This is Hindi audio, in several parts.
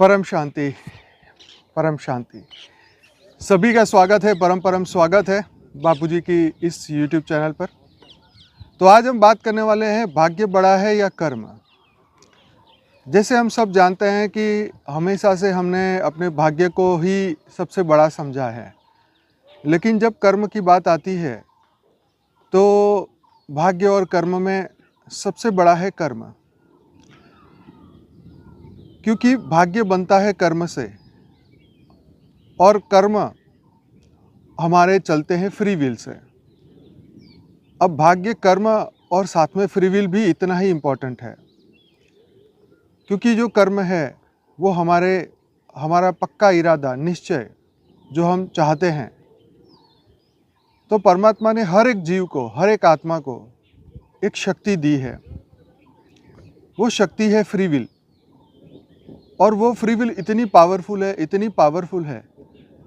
परम शांति, परम शांति। सभी का स्वागत है, परम परम स्वागत है बापूजी की इस YouTube चैनल पर। तो आज हम बात करने वाले हैं भाग्य बड़ा है या कर्म। जैसे हम सब जानते हैं कि हमेशा से हमने अपने भाग्य को ही सबसे बड़ा समझा है, लेकिन जब कर्म की बात आती है तो भाग्य और कर्म में सबसे बड़ा है कर्म, क्योंकि भाग्य बनता है कर्म से और कर्म हमारे चलते हैं फ्री विल से। अब भाग्य, कर्म और साथ में फ्री विल भी इतना ही इम्पोर्टेंट है, क्योंकि जो कर्म है वो हमारा पक्का इरादा, निश्चय जो हम चाहते हैं। तो परमात्मा ने हर एक जीव को, हर एक आत्मा को एक शक्ति दी है। वो शक्ति है फ्री विल, और वो फ्री विल इतनी पावरफुल है,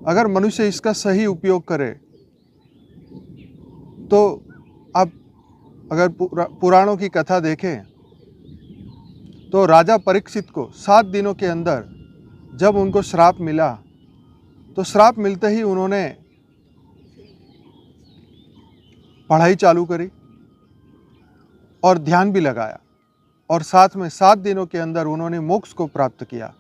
अगर मनुष्य इसका सही उपयोग करे तो आप अगर पुराणों की कथा देखें तो राजा परीक्षित को 7 दिनों के अंदर जब उनको श्राप मिला, तो श्राप मिलते ही उन्होंने पढ़ाई चालू करी और ध्यान भी लगाया, और साथ में 7 दिनों के अंदर उन्होंने मोक्ष को प्राप्त किया।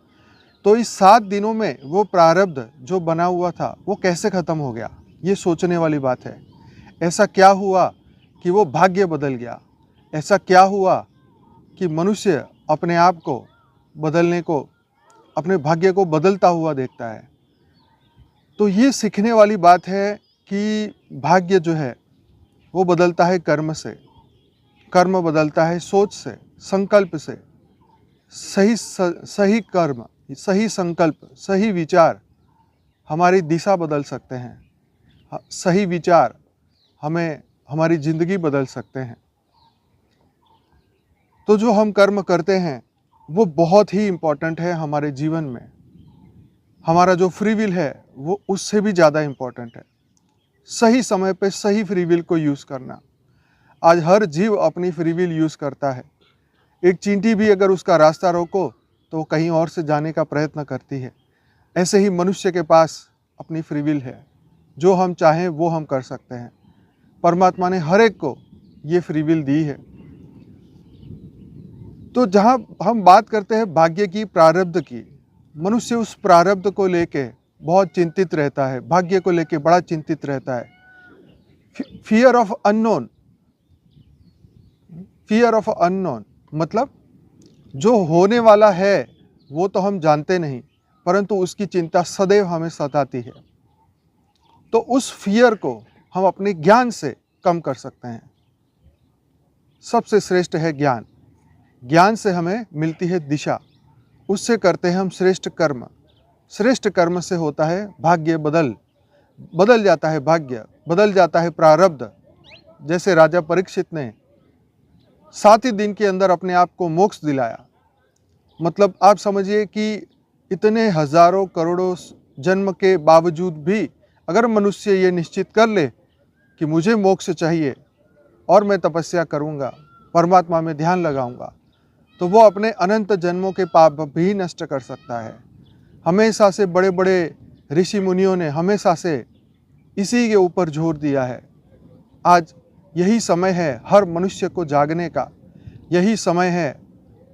तो इस 7 दिनों में वो प्रारब्ध जो बना हुआ था वो कैसे ख़त्म हो गया, ये सोचने वाली बात है। ऐसा क्या हुआ कि वो भाग्य बदल गया? ऐसा क्या हुआ कि मनुष्य अपने आप को बदलने को, अपने भाग्य को बदलता हुआ देखता है? तो ये सीखने वाली बात है कि भाग्य जो है वो बदलता है कर्म से, कर्म बदलता है सोच से, संकल्प से। सही कर्म, सही संकल्प, सही विचार हमारी दिशा बदल सकते हैं। सही विचार हमें हमारी ज़िंदगी बदल सकते हैं। तो जो हम कर्म करते हैं वो बहुत ही इम्पोर्टेंट है हमारे जीवन में। हमारा जो फ्री विल है वो उससे भी ज़्यादा इम्पोर्टेंट है। सही समय पे सही फ्री विल को यूज़ करना। आज हर जीव अपनी फ्री विल यूज़ करता है। एक चींटी भी अगर उसका रास्ता रोको तो वो कहीं और से जाने का प्रयत्न करती है। ऐसे ही मनुष्य के पास अपनी फ्री विल है, जो हम चाहें वो हम कर सकते हैं। परमात्मा ने हर एक को ये फ्री विल दी है। तो जहाँ हम बात करते हैं भाग्य की, प्रारब्ध की, मनुष्य उस प्रारब्ध को लेके बहुत चिंतित रहता है, भाग्य को लेके बड़ा चिंतित रहता है। Fear of unknown, fear of unknown मतलब जो होने वाला है वो तो हम जानते नहीं, परंतु उसकी चिंता सदैव हमें सताती है। तो उस फियर को हम अपने ज्ञान से कम कर सकते हैं। सबसे श्रेष्ठ है ज्ञान। ज्ञान से हमें मिलती है दिशा, उससे करते हैं हम श्रेष्ठ कर्म। श्रेष्ठ कर्म से होता है भाग्य बदल जाता है, भाग्य बदल जाता है प्रारब्ध। जैसे राजा परीक्षित ने 7 ही दिन के अंदर अपने आप को मोक्ष दिलाया। मतलब आप समझिए कि इतने हजारों करोड़ों जन्म के बावजूद भी अगर मनुष्य ये निश्चित कर ले कि मुझे मोक्ष चाहिए और मैं तपस्या करूँगा, परमात्मा में ध्यान लगाऊंगा, तो वो अपने अनंत जन्मों के पाप भी नष्ट कर सकता है। हमेशा से बड़े बड़े ऋषि मुनियों ने हमेशा से इसी के ऊपर जोर दिया है। आज यही समय है हर मनुष्य को जागने का। यही समय है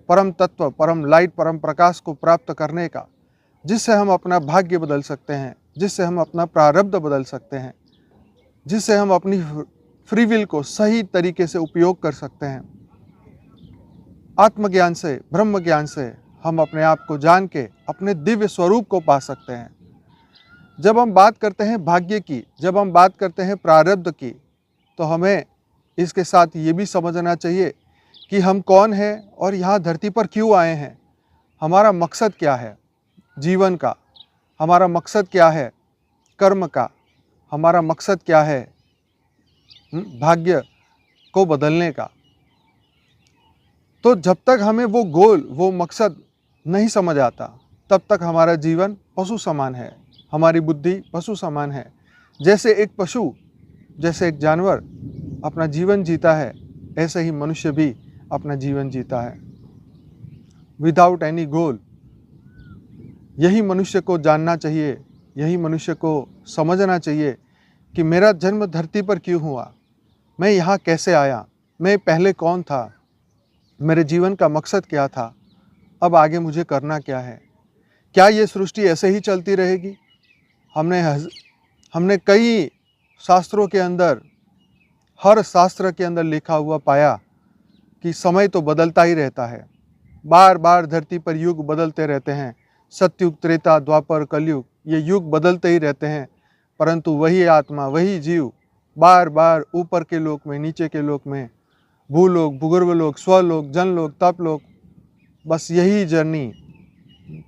परम तत्व, परम लाइट, परम प्रकाश को प्राप्त करने का, जिससे हम अपना भाग्य बदल सकते हैं, जिससे हम अपना प्रारब्ध बदल सकते हैं, जिससे हम अपनी फ्री विल को सही तरीके से उपयोग कर सकते हैं। आत्मज्ञान से, ब्रह्म ज्ञान से हम अपने आप को जान के अपने दिव्य स्वरूप को पा सकते हैं। जब हम बात करते हैं भाग्य की, जब हम बात करते हैं प्रारब्ध की, तो हमें इसके साथ ये भी समझना चाहिए कि हम कौन हैं और यहाँ धरती पर क्यों आए हैं। हमारा मकसद क्या है जीवन का, हमारा मकसद क्या है कर्म का, हमारा मकसद क्या है भाग्य को बदलने का। तो जब तक हमें वो गोल, वो मकसद नहीं समझ आता, तब तक हमारा जीवन पशु समान है, हमारी बुद्धि पशु समान है। जैसे एक पशु, जैसे एक जानवर अपना जीवन जीता है, ऐसे ही मनुष्य भी अपना जीवन जीता है विदाउट एनी गोल। यही मनुष्य को जानना चाहिए, यही मनुष्य को समझना चाहिए कि मेरा जन्म धरती पर क्यों हुआ, मैं यहाँ कैसे आया, मैं पहले कौन था, मेरे जीवन का मकसद क्या था, अब आगे मुझे करना क्या है। क्या ये सृष्टि ऐसे ही चलती रहेगी? हमने कई शास्त्रों के अंदर, हर शास्त्र के अंदर लिखा हुआ पाया कि समय तो बदलता ही रहता है। बार बार धरती पर युग बदलते रहते हैं। सतयुग, त्रेता, द्वापर, कलयुग, ये युग बदलते ही रहते हैं, परंतु वही आत्मा, वही जीव बार बार ऊपर के लोक में, नीचे के लोक में, भूलोक, भूगर्भलोक, स्वलोक, जनलोक, तपलोक, बस यही जर्नी,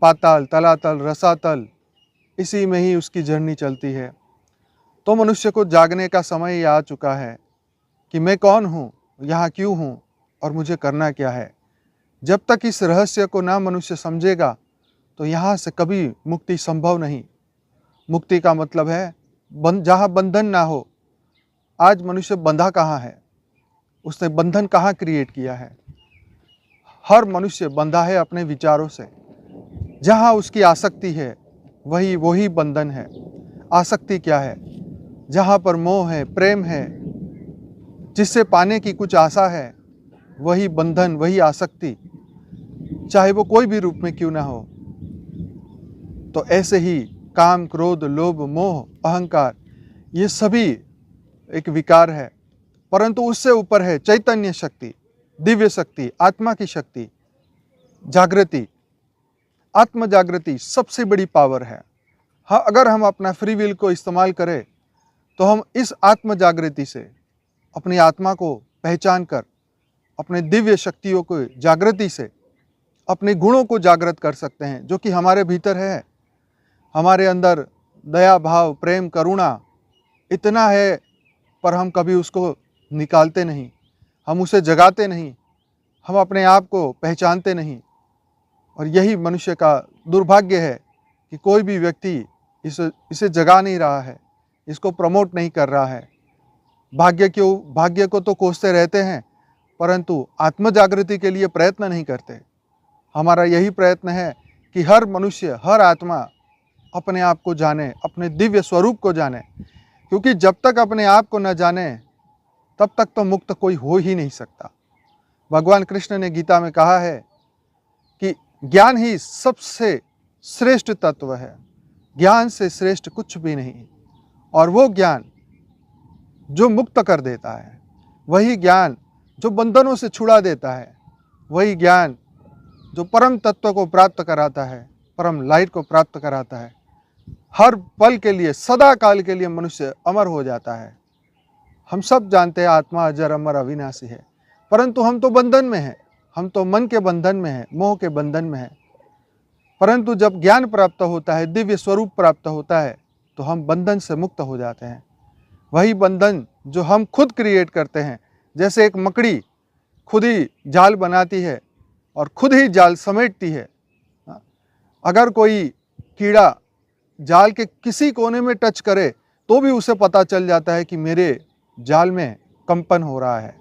पाताल, तलातल, रसातल, इसी में ही उसकी जर्नी चलती है। तो मनुष्य को जागने का समय ही आ चुका है कि मैं कौन हूँ, यहाँ क्यों हूँ और मुझे करना क्या है। जब तक इस रहस्य को ना मनुष्य समझेगा तो यहाँ से कभी मुक्ति संभव नहीं। मुक्ति का मतलब है जहाँ बंधन ना हो। आज मनुष्य बंधा कहाँ है? उसने बंधन कहाँ क्रिएट किया है? हर मनुष्य बंधा है अपने विचारों से। जहाँ उसकी आसक्ति है वही बंधन है। आसक्ति क्या है? जहाँ पर मोह है, प्रेम है, जिससे पाने की कुछ आशा है, वही बंधन, वही आसक्ति, चाहे वो कोई भी रूप में क्यों ना हो। तो ऐसे ही काम, क्रोध, लोभ, मोह, अहंकार, ये सभी एक विकार है, परंतु उससे ऊपर है चैतन्य शक्ति, दिव्य शक्ति, आत्मा की शक्ति, जागृति। आत्म जागृति सबसे बड़ी पावर है। हाँ, अगर हम अपना फ्री विल को इस्तेमाल करें तो हम इस आत्म जागृति से अपनी आत्मा को पहचान कर, अपने दिव्य शक्तियों को जागृति से अपने गुणों को जागृत कर सकते हैं, जो कि हमारे भीतर है। हमारे अंदर दया, भाव, प्रेम, करुणा इतना है, पर हम कभी उसको निकालते नहीं, हम उसे जगाते नहीं, हम अपने आप को पहचानते नहीं। और यही मनुष्य का दुर्भाग्य है कि कोई भी व्यक्ति इसे जगा नहीं रहा है, इसको प्रमोट नहीं कर रहा है। भाग्य को तो कोसते रहते हैं, परंतु आत्म जागृति के लिए प्रयत्न नहीं करते। हमारा यही प्रयत्न है कि हर मनुष्य, हर आत्मा अपने आप को जाने, अपने दिव्य स्वरूप को जाने, क्योंकि जब तक अपने आप को न जाने तब तक तो मुक्त कोई हो ही नहीं सकता। भगवान कृष्ण ने गीता में कहा है कि ज्ञान ही सबसे श्रेष्ठ तत्व है, ज्ञान से श्रेष्ठ कुछ भी नहीं। और वो ज्ञान जो मुक्त कर देता है, वही ज्ञान जो बंधनों से छुड़ा देता है, वही ज्ञान जो परम तत्व को प्राप्त कराता है, परम लाइट को प्राप्त कराता है। हर पल के लिए, सदा काल के लिए मनुष्य अमर हो जाता है। हम सब जानते हैं आत्मा अजर, अमर, अविनाशी है, परंतु हम तो बंधन में हैं, हम तो मन के बंधन में हैं, मोह के बंधन में हैं। परंतु जब ज्ञान प्राप्त होता है, दिव्य स्वरूप प्राप्त होता है, तो हम बंधन से मुक्त हो जाते हैं। वही बंधन जो हम खुद क्रिएट करते हैं। जैसे एक मकड़ी खुद ही जाल बनाती है और खुद ही जाल समेटती है। अगर कोई कीड़ा जाल के किसी कोने में टच करे तो भी उसे पता चल जाता है कि मेरे जाल में कंपन हो रहा है,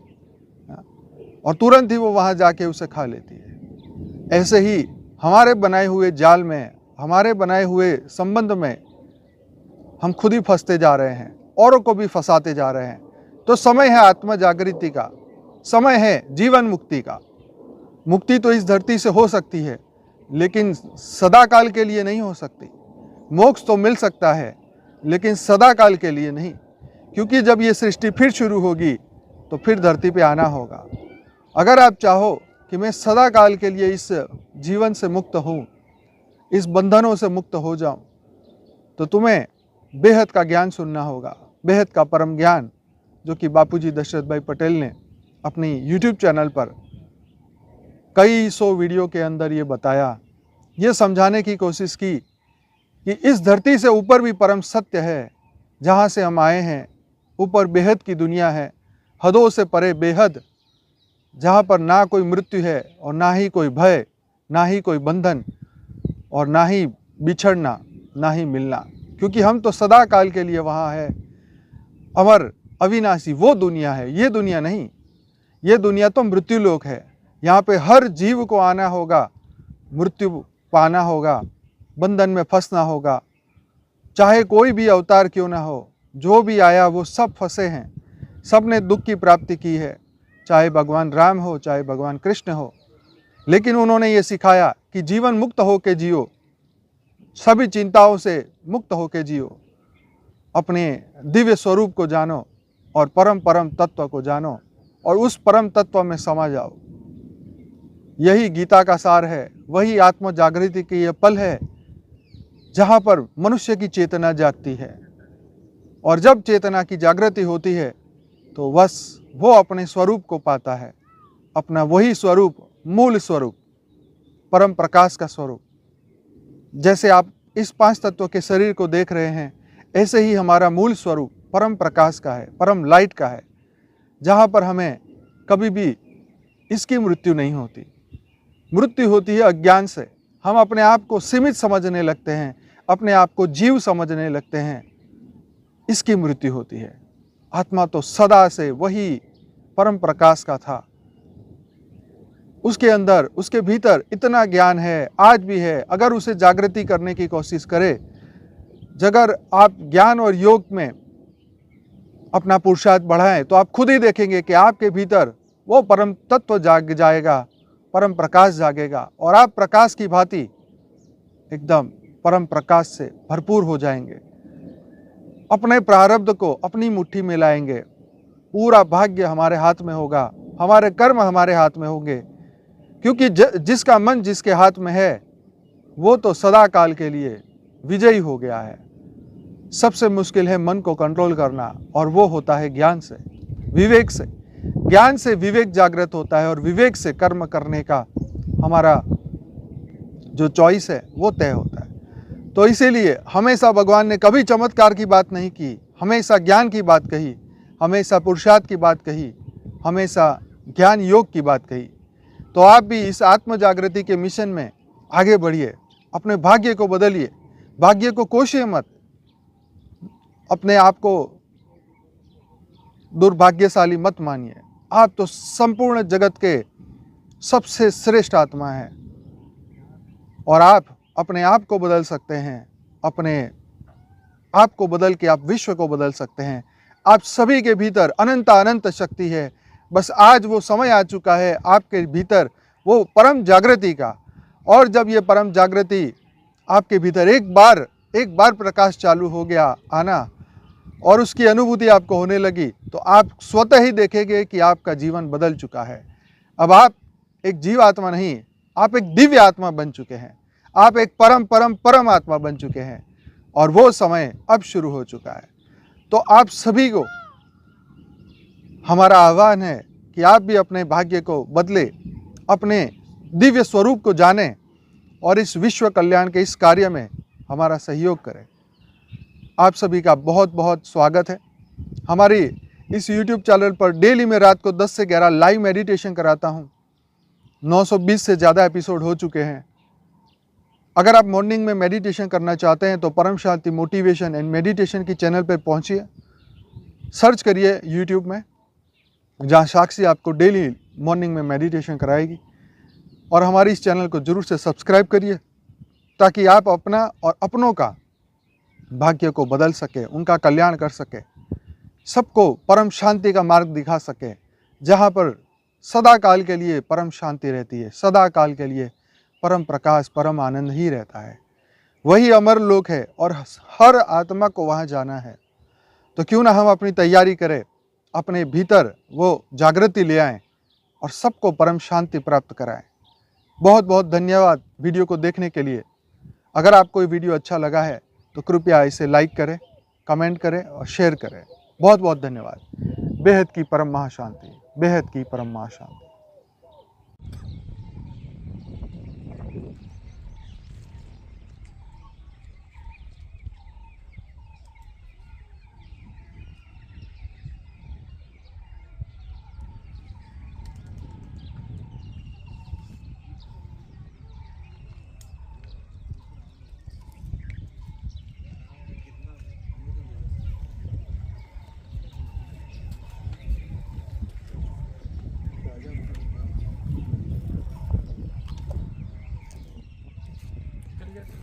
और तुरंत ही वो वहाँ जाके उसे खा लेती है। ऐसे ही हमारे बनाए हुए जाल में, हमारे बनाए हुए संबंध में हम खुद ही फंसते जा रहे हैं, औरों को भी फंसाते जा रहे हैं। तो समय है आत्म जागृति का, समय है जीवन मुक्ति का। मुक्ति तो इस धरती से हो सकती है, लेकिन सदा काल के लिए नहीं हो सकती। मोक्ष तो मिल सकता है, लेकिन सदा काल के लिए नहीं, क्योंकि जब ये सृष्टि फिर शुरू होगी तो फिर धरती पे आना होगा। अगर आप चाहो कि मैं सदा काल के लिए इस जीवन से मुक्त हूँ, इस बंधनों से मुक्त हो जाऊँ, तो तुम्हें बेहद का ज्ञान सुनना होगा, बेहद का परम ज्ञान, जो कि बापूजी दशरथ भाई पटेल ने अपनी YouTube चैनल पर कई सौ वीडियो के अंदर ये बताया, ये समझाने की कोशिश की कि इस धरती से ऊपर भी परम सत्य है, जहाँ से हम आए हैं। ऊपर बेहद की दुनिया है, हदों से परे बेहद, जहाँ पर ना कोई मृत्यु है और ना ही कोई भय, ना ही कोई बंधन, और ना ही बिछड़ना, ना ही मिलना, क्योंकि हम तो सदा काल के लिए वहाँ है। अमर, अविनाशी वो दुनिया है, ये दुनिया नहीं। ये दुनिया तो मृत्यु लोक है। यहाँ पे हर जीव को आना होगा, मृत्यु पाना होगा, बंधन में फंसना होगा। चाहे कोई भी अवतार क्यों ना हो, जो भी आया वो सब फंसे हैं, सब ने दुख की प्राप्ति की है, चाहे भगवान राम हो, चाहे भगवान कृष्ण हो। लेकिन उन्होंने ये सिखाया कि जीवन मुक्त होके जियो, सभी चिंताओं से मुक्त होके जियो, अपने दिव्य स्वरूप को जानो और परम परम तत्व को जानो और उस परम तत्व में समा जाओ। यही गीता का सार है, वही आत्म जागृति की यह पल है जहाँ पर मनुष्य की चेतना जागती है। और जब चेतना की जागृति होती है तो बस वो अपने स्वरूप को पाता है, अपना वही स्वरूप, मूल स्वरूप, परम प्रकाश का स्वरूप। जैसे आप इस 5 तत्वों के शरीर को देख रहे हैं, ऐसे ही हमारा मूल स्वरूप परम प्रकाश का है, परम लाइट का है, जहाँ पर हमें कभी भी इसकी मृत्यु नहीं होती। मृत्यु होती है अज्ञान से। हम अपने आप को सीमित समझने लगते हैं, अपने आप को जीव समझने लगते हैं, इसकी मृत्यु होती है। आत्मा तो सदा से वही परम प्रकाश का था। उसके अंदर, उसके भीतर इतना ज्ञान है, आज भी है। अगर उसे जागृति करने की कोशिश करे, अगर आप ज्ञान और योग में अपना पुरुषार्थ बढ़ाएं, तो आप खुद ही देखेंगे कि आपके भीतर वो परम तत्व जाग जाएगा, परम प्रकाश जागेगा और आप प्रकाश की भांति एकदम परम प्रकाश से भरपूर हो जाएंगे। अपने प्रारब्ध को अपनी मुट्ठी में लाएंगे। पूरा भाग्य हमारे हाथ में होगा, हमारे कर्म हमारे हाथ में होंगे, क्योंकि जिसका मन जिसके हाथ में है वो तो सदा काल के लिए विजयी हो गया है। सबसे मुश्किल है मन को कंट्रोल करना, और वो होता है ज्ञान से, विवेक से। ज्ञान से विवेक जागृत होता है और विवेक से कर्म करने का हमारा जो चॉइस है वो तय होता है। तो इसीलिए हमेशा भगवान ने कभी चमत्कार की बात नहीं की, हमेशा ज्ञान की बात कही, हमेशा पुरुषार्थ की बात कही, हमेशा ज्ञान योग की बात कही। तो आप भी इस आत्म जागृति के मिशन में आगे बढ़िए, अपने भाग्य को बदलिए, भाग्य को कोशिए मत, अपने आप को दुर्भाग्यशाली मत मानिए। आप तो संपूर्ण जगत के सबसे श्रेष्ठ आत्मा हैं और आप अपने आप को बदल सकते हैं, अपने आप को बदल के आप विश्व को बदल सकते हैं। आप सभी के भीतर अनंत अनंत शक्ति है, बस आज वो समय आ चुका है आपके भीतर वो परम जागृति का। और जब ये परम जागृति आपके भीतर एक बार प्रकाश चालू हो गया आना और उसकी अनुभूति आपको होने लगी, तो आप स्वतः ही देखेंगे कि आपका जीवन बदल चुका है। अब आप एक जीव आत्मा नहीं, आप एक दिव्य आत्मा बन चुके हैं, आप एक परम परम परम आत्मा बन चुके हैं और वो समय अब शुरू हो चुका है। तो आप सभी को हमारा आह्वान है कि आप भी अपने भाग्य को बदले, अपने दिव्य स्वरूप को जानें और इस विश्व कल्याण के इस कार्य में हमारा सहयोग करें। आप सभी का बहुत बहुत स्वागत है। हमारी इस YouTube चैनल पर डेली मैं रात को 10 से 11 लाइव मेडिटेशन कराता हूँ। 920 से ज़्यादा एपिसोड हो चुके हैं। अगर आप मॉर्निंग में मेडिटेशन करना चाहते हैं तो परम शांति मोटिवेशन एंड मेडिटेशन की चैनल पर पहुँचिए, सर्च करिए YouTube में, जहाँ साक्षी आपको डेली मॉर्निंग में मेडिटेशन कराएगी। और हमारी इस चैनल को जरूर से सब्सक्राइब करिए ताकि आप अपना और अपनों का भाग्य को बदल सके, उनका कल्याण कर सके, सबको परम शांति का मार्ग दिखा सके, जहाँ पर सदा काल के लिए परम शांति रहती है, सदा काल के लिए परम प्रकाश, परम आनंद ही रहता है। वही अमर लोक है और हर आत्मा को वहाँ जाना है। तो क्यों ना हम अपनी तैयारी करें, अपने भीतर वो जागृति ले आएँ और सबको परम शांति प्राप्त कराएं। बहुत बहुत धन्यवाद वीडियो को देखने के लिए। अगर आपको ये वीडियो अच्छा लगा है तो कृपया इसे लाइक करें, कमेंट करें और शेयर करें। बहुत बहुत धन्यवाद। बेहद की परम महाशांति, बेहद की परम महाशांति।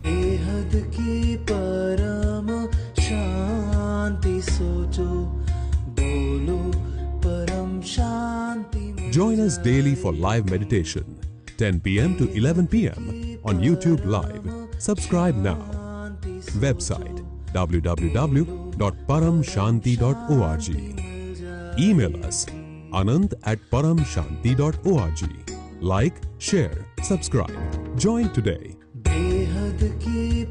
बेहद की परम शांति सोचो, बोलो परम शांति। Join us daily for live meditation, 10 p.m. to 11 p.m. on YouTube Live. Subscribe now. Website www.paramshanti.org. Email us anand@paramshanti.org. Like, share, subscribe. Join today. बेहद की